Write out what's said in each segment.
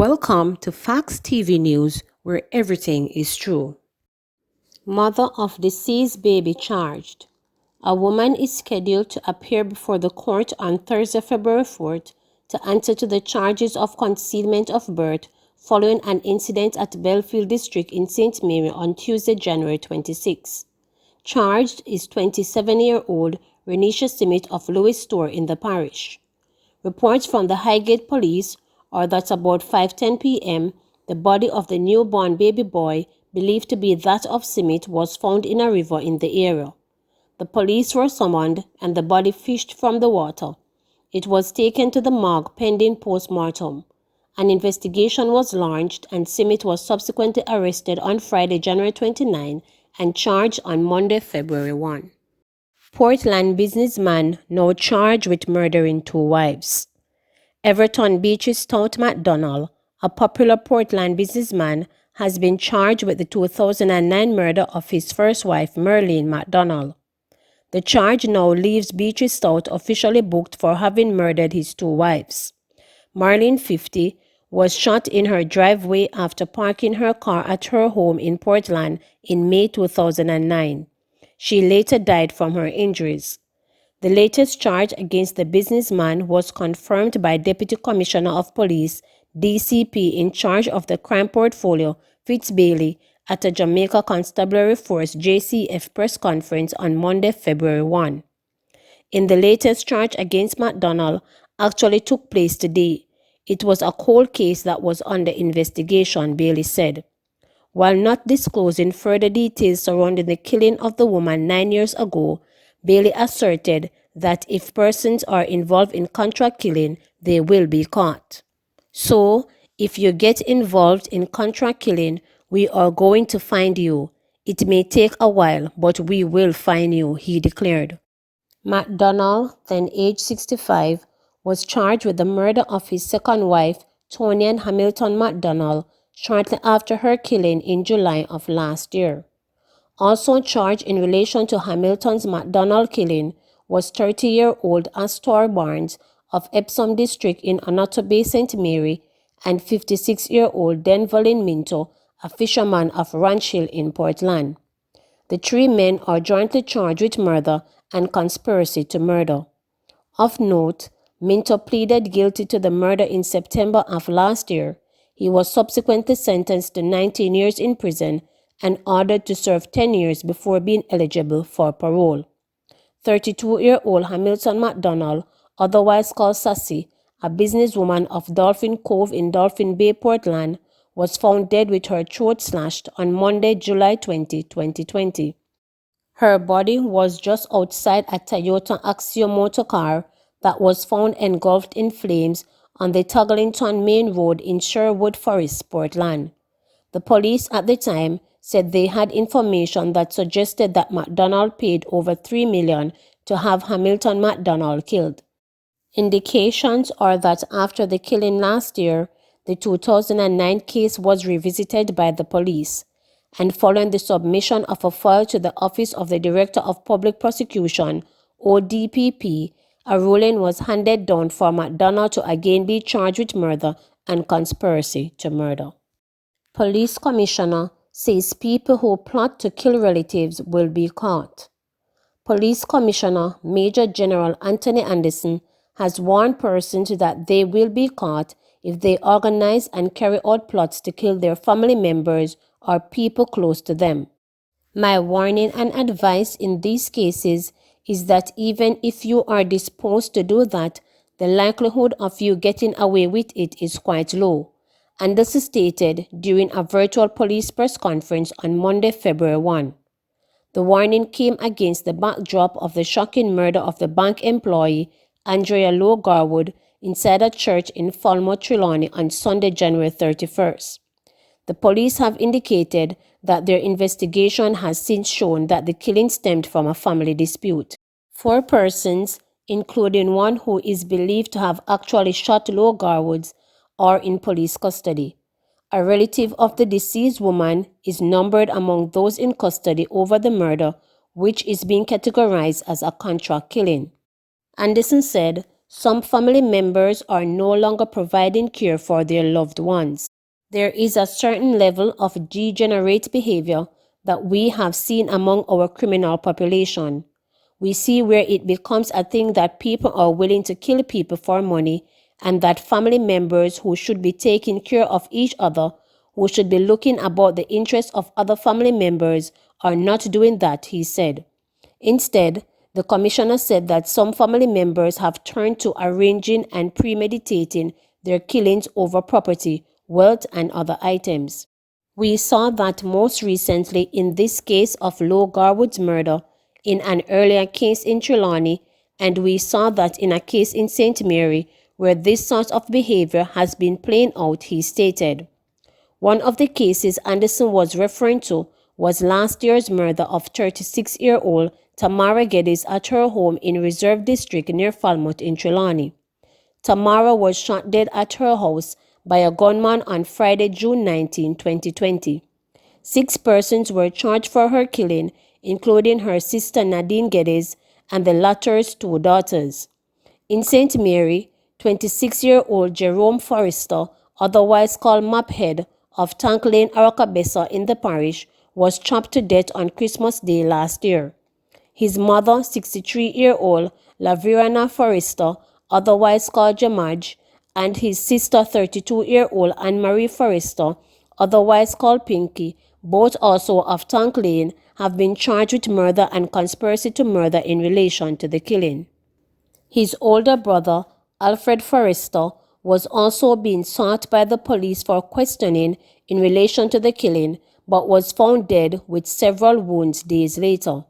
Welcome to Facts TV News, where everything is true. Mother of deceased baby charged. A woman is scheduled to appear before the court on Thursday, February 4th, to answer to the charges of concealment of birth following an incident at Belfield District in St. Mary on Tuesday, January 26. Charged is 27-year-old Renisha Simit of Lewis Store in the parish. Reports from the Highgate Police are that about 5:10 p.m., the body of the newborn baby boy, believed to be that of Simit, was found in a river in the area. The police were summoned and the body fished from the water. It was taken to the morgue pending post-mortem. An investigation was launched and Simit was subsequently arrested on Friday, January 29 and charged on Monday, February 1. Portland businessman now charged with murdering two wives. Everton Beach's Stout McDonald, a popular Portland businessman, has been charged with the 2009 murder of his first wife, Merlene McDonald. The charge now leaves Beach's Stout officially booked for having murdered his two wives. Marlene, 50, was shot in her driveway after parking her car at her home in Portland in May 2009. She later died from her injuries. The latest charge against the businessman was confirmed by Deputy Commissioner of Police, DCP, in charge of the crime portfolio, Fitz Bailey, at a Jamaica Constabulary Force JCF press conference on Monday, February 1. In the latest charge against McDonald actually took place today. It was a cold case that was under investigation, Bailey said. While not disclosing further details surrounding the killing of the woman 9 years ago, Bailey asserted that if persons are involved in contract killing, they will be caught. So, if you get involved in contract killing, we are going to find you. It may take a while, but we will find you, he declared. McDonald, then age 65, was charged with the murder of his second wife, Tony Ann Hamilton McDonald, shortly after her killing in July of last year. Also charged in relation to Hamilton's McDonald killing was 30-year-old Astor Barnes of Epsom District in Onoto St. Mary and 56-year-old Denverlin Minto, a fisherman of Ranch Hill in Portland. The three men are jointly charged with murder and conspiracy to murder. Of note, Minto pleaded guilty to the murder in September of last year. He was subsequently sentenced to 19 years in prison and ordered to serve 10 years before being eligible for parole. 32-year-old Hamilton McDonald, otherwise called Sassy, a businesswoman of Dolphin Cove in Dolphin Bay, Portland, was found dead with her throat slashed on Monday, July 20, 2020. Her body was just outside a Toyota Axio motor car that was found engulfed in flames on the Tugglington Main Road in Sherwood Forest, Portland. The police at the time said they had information that suggested that McDonald paid over $3 million to have Hamilton McDonald killed. Indications are that after the killing last year, the 2009 case was revisited by the police, and following the submission of a file to the Office of the Director of Public Prosecution, ODPP, a ruling was handed down for McDonald to again be charged with murder and conspiracy to murder. Police Commissioner says people who plot to kill relatives will be caught. Police Commissioner Major General Anthony Anderson has warned persons that they will be caught if they organize and carry out plots to kill their family members or people close to them. My warning and advice in these cases is that even if you are disposed to do that, the likelihood of you getting away with it is quite low. And this is stated during a virtual police press conference on Monday, February 1. The warning came against the backdrop of the shocking murder of the bank employee Andrea Lowe Garwood inside a church in Falmouth, Trelawney on Sunday, January 31st. The police have indicated that their investigation has since shown that the killing stemmed from a family dispute. 4 persons, including one who is believed to have actually shot Lowe Garwood, are in police custody. A relative of the deceased woman is numbered among those in custody over the murder, which is being categorized as a contract killing. Anderson said, Some family members are no longer providing care for their loved ones. There is a certain level of degenerate behavior that we have seen among our criminal population. We see where it becomes a thing that people are willing to kill people for money, and that family members who should be taking care of each other, who should be looking about the interests of other family members, are not doing that, he said. Instead, the commissioner said that some family members have turned to arranging and premeditating their killings over property, wealth, and other items. We saw that most recently in this case of Low Garwood's murder, in an earlier case in Trelawney, and we saw that in a case in St. Mary, where this sort of behavior has been playing out, he stated. One of the cases Anderson was referring to was last year's murder of 36-year-old Tamara Geddes at her home in Reserve District near Falmouth in Trelawney. Tamara was shot dead at her house by a gunman on Friday, June 19, 2020. 6 persons were charged for her killing, including her sister Nadine Geddes and the latter's 2 daughters. In St. Mary, 26-year-old Jerome Forrester, otherwise called Maphead, of Tank Lane, Arakabessa in the parish, was chopped to death on Christmas Day last year. His mother, 63-year-old Lavirana Forrester, otherwise called Jamaj, and his sister, 32-year-old Anne-Marie Forrester, otherwise called Pinky, both also of Tank Lane, have been charged with murder and conspiracy to murder in relation to the killing. His older brother, Alfred Forrester, was also being sought by the police for questioning in relation to the killing, but was found dead with several wounds days later.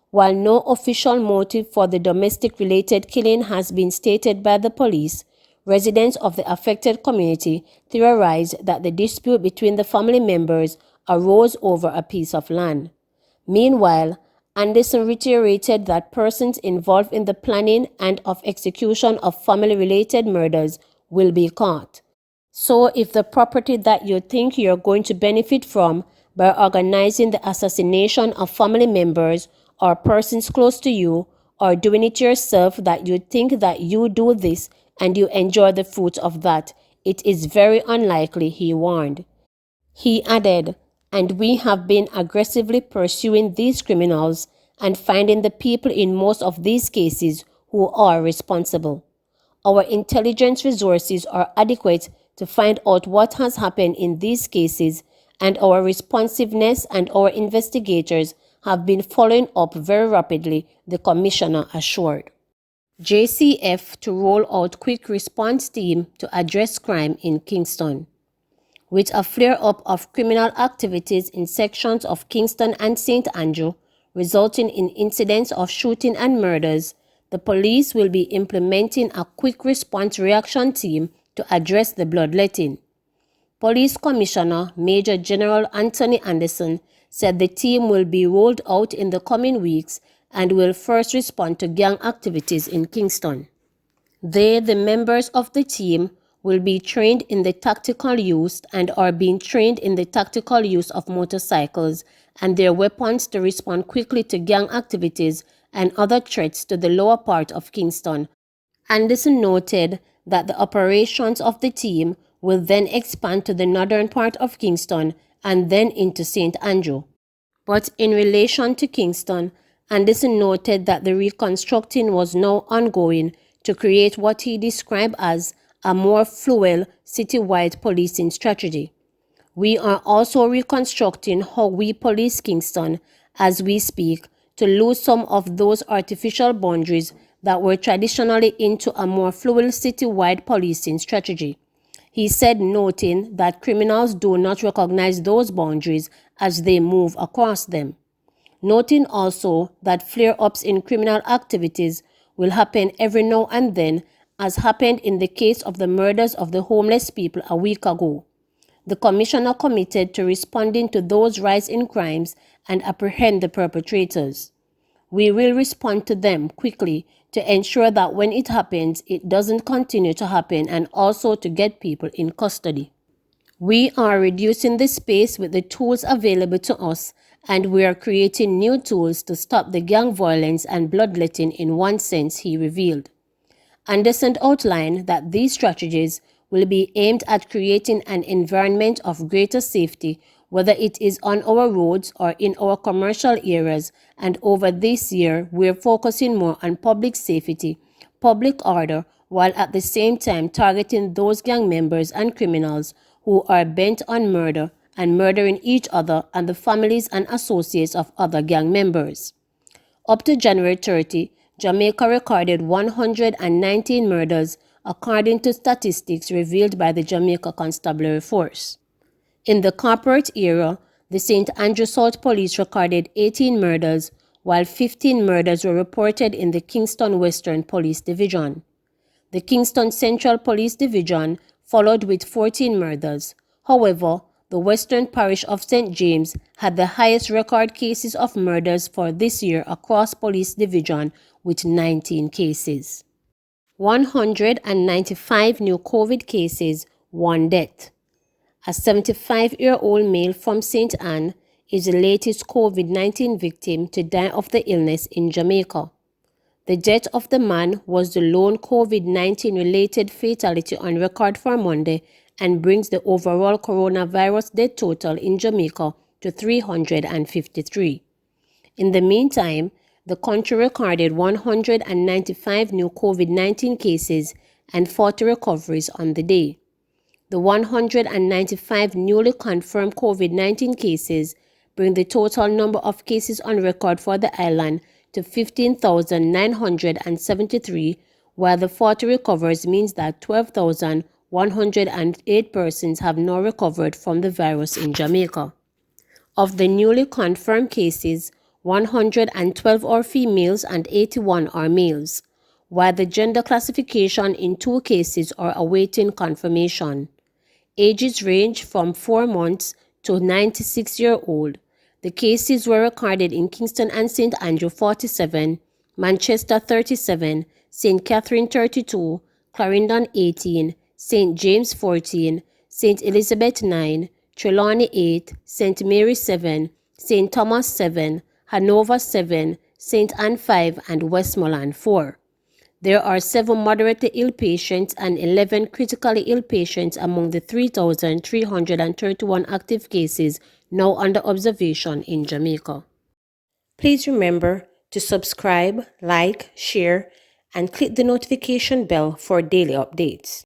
While no official motive for the domestic-related killing has been stated by the police, residents of the affected community theorized that the dispute between the family members arose over a piece of land. Meanwhile, Anderson reiterated that persons involved in the planning and of execution of family-related murders will be caught. So if the property that you think you're going to benefit from by organizing the assassination of family members or persons close to you, or doing it yourself, that you think that you do this and you enjoy the fruit of that, it is very unlikely, he warned. He added, and we have been aggressively pursuing these criminals and finding the people in most of these cases who are responsible. Our intelligence resources are adequate to find out what has happened in these cases, and our responsiveness and our investigators have been following up very rapidly, the commissioner assured. JCF to roll out quick response team to address crime in Kingston. With a flare-up of criminal activities in sections of Kingston and St. Andrew, resulting in incidents of shooting and murders, the police will be implementing a quick response reaction team to address the bloodletting. Police Commissioner Major General Anthony Anderson said the team will be rolled out in the coming weeks and will first respond to gang activities in Kingston. They, the members of the team, will be trained in the tactical use and are being trained in the tactical use of motorcycles and their weapons to respond quickly to gang activities and other threats to the lower part of Kingston. Anderson noted that the operations of the team will then expand to the northern part of Kingston and then into St. Andrew. But in relation to Kingston, Anderson noted that the reconstructing was now ongoing to create what he described as a more fluid citywide policing strategy. We are also reconstructing how we police Kingston as we speak to lose some of those artificial boundaries that were traditionally into a more fluid citywide policing strategy. He said, noting that criminals do not recognize those boundaries as they move across them. Noting also that flare-ups in criminal activities will happen every now and then, as happened in the case of the murders of the homeless people a week ago. The commissioner committed to responding to those rise in crimes and apprehend the perpetrators. We will respond to them quickly to ensure that when it happens, it doesn't continue to happen, and also to get people in custody. We are reducing the space with the tools available to us, and we are creating new tools to stop the gang violence and bloodletting in one sense, he revealed. Anderson outlined that these strategies will be aimed at creating an environment of greater safety, whether it is on our roads or in our commercial areas, and over this year we're focusing more on public safety, public order, while at the same time targeting those gang members and criminals who are bent on murder and murdering each other and the families and associates of other gang members. Up to January 30, Jamaica recorded 119 murders, according to statistics revealed by the Jamaica Constabulary Force. In the corporate era, the St. Andrew South Police recorded 18 murders, while 15 murders were reported in the Kingston Western Police Division. The Kingston Central Police Division followed with 14 murders. However, the Western Parish of St. James had the highest record cases of murders for this year across police division with 19 cases. 195 new COVID cases, 1 death. A 75-year-old male from St. Anne is the latest COVID-19 victim to die of the illness in Jamaica. The death of the man was the lone COVID-19 related fatality on record for Monday and brings the overall coronavirus death total in Jamaica to 353. In the meantime, the country recorded 195 new COVID-19 cases and 40 recoveries on the day. The 195 newly confirmed COVID-19 cases bring the total number of cases on record for the island to 15,973, while the 40 recoveries means that 12,108 persons have now recovered from the virus in Jamaica. Of the newly confirmed cases, 112 are females and 81 are males, while the gender classification in 2 cases are awaiting confirmation. Ages range from 4 months to 96-year-old. The cases were recorded in Kingston and St. Andrew 47, Manchester 37, St. Catherine 32, Clarendon 18, St. James 14, St. Elizabeth 9, Trelawney 8, St. Mary 7, St. Thomas 7, Hanover 7, St. Anne 5, and Westmoreland 4. There are 7 moderately ill patients and 11 critically ill patients among the 3,331 active cases now under observation in Jamaica. Please remember to subscribe, like, share, and click the notification bell for daily updates.